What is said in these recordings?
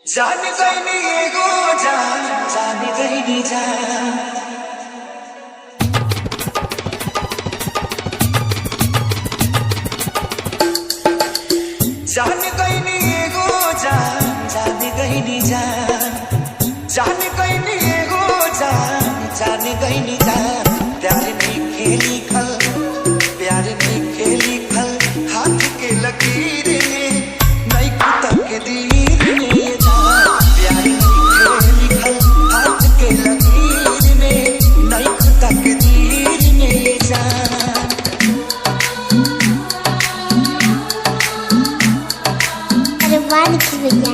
जान गई नी एगो जान, जान गई नी जान। जान गई नी एगो जान, जान गई नी जान। जान गई नी एगो जान, जान गई नी जान। प्यार में खेली खल, प्यार में खेली खल, हाथ के लकीर ने नई तक दीर ने जान। प्यार में खेली खल, हाथ के लकीर ने नई तक दीर ने जान। अरे वाह की भैया,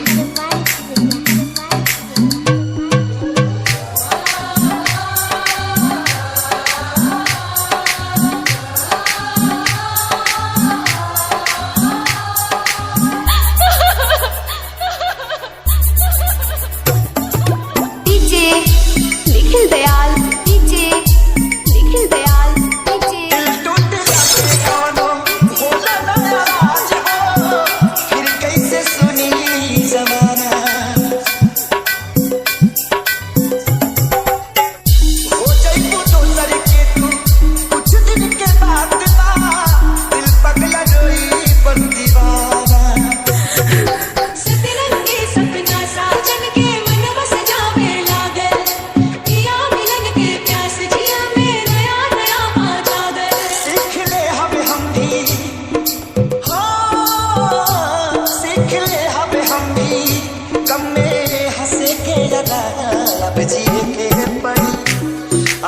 निखिल दयाल डीजे, निखिल दयाल डीजे। दिल टूट जाते कौनो होला ना आज हो, फिर कैसे सुनी जमाना। हो जाइबू दोसर के तू कुछ दिन के बाद ना, दिल पगला रोई पर दीवाना। सतरंगी सपना साजन के मन बस जावे लागल, पिया मिलन के प्यास जिया में नया नया पा जागल। सीख ले हम भी, हाँ सीख ले हम भी, गम में हंसे के लगा। अब जिए के पड़ी,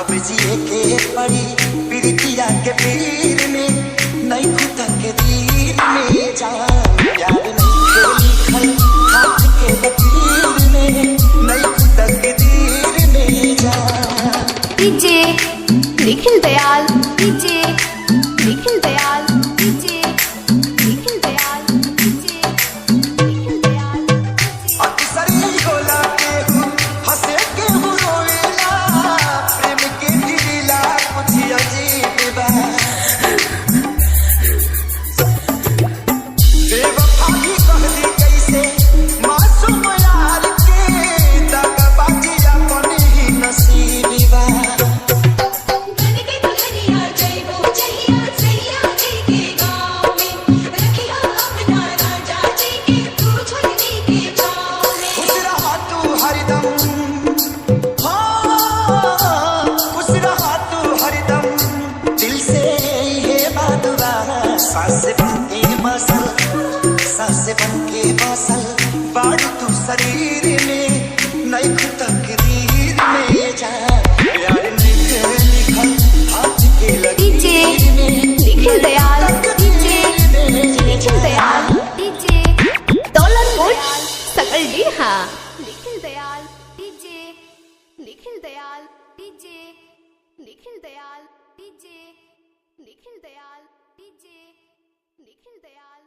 अब जिए के पड़ी, प्रीतिया के पीर में नई खुदा के दीर में जान। प्यार नहीं खेली खल, हाथ के लकीर में नई खुदा के दीर में जान। DJ Nikhil Dayal DJ, Nikhil Dayal DJ, Nikhil Dayal DJ, Nikhil Dayal DJ. अक्सर ही होला के हूँ, हंसे के हूँ रोवेला, प्रेम के दिला कुछ अजीब बा। बेवफा भी कह दी कैसे मासूम यार के, दगाबाजी अपन ही नसीब बा। बन के दुल्हनिया जइबो जहिया सैया जी के गाँव में, रखिया अपना राजा जी के तू झुलनी के छाँव में। खुश रहा तू हरदम, हाँ खुश रहा तू हरदम, दिल से ये बात बा। सांस बन के मसल, सांस बन के मसल, बाड़ तू शरीर में नई तकदीर में जान। प्यार में लिखल, हाथ के डीजे लकीर में निखिल दयाल डीजे, निखिल दयाल डीजे। दौलतपुर सकल Diha. Nikhil Dayal DJ, Nikhil Dayal DJ, Nikhil Dayal DJ, Nikhil Dayal DJ, Nikhil Dayal.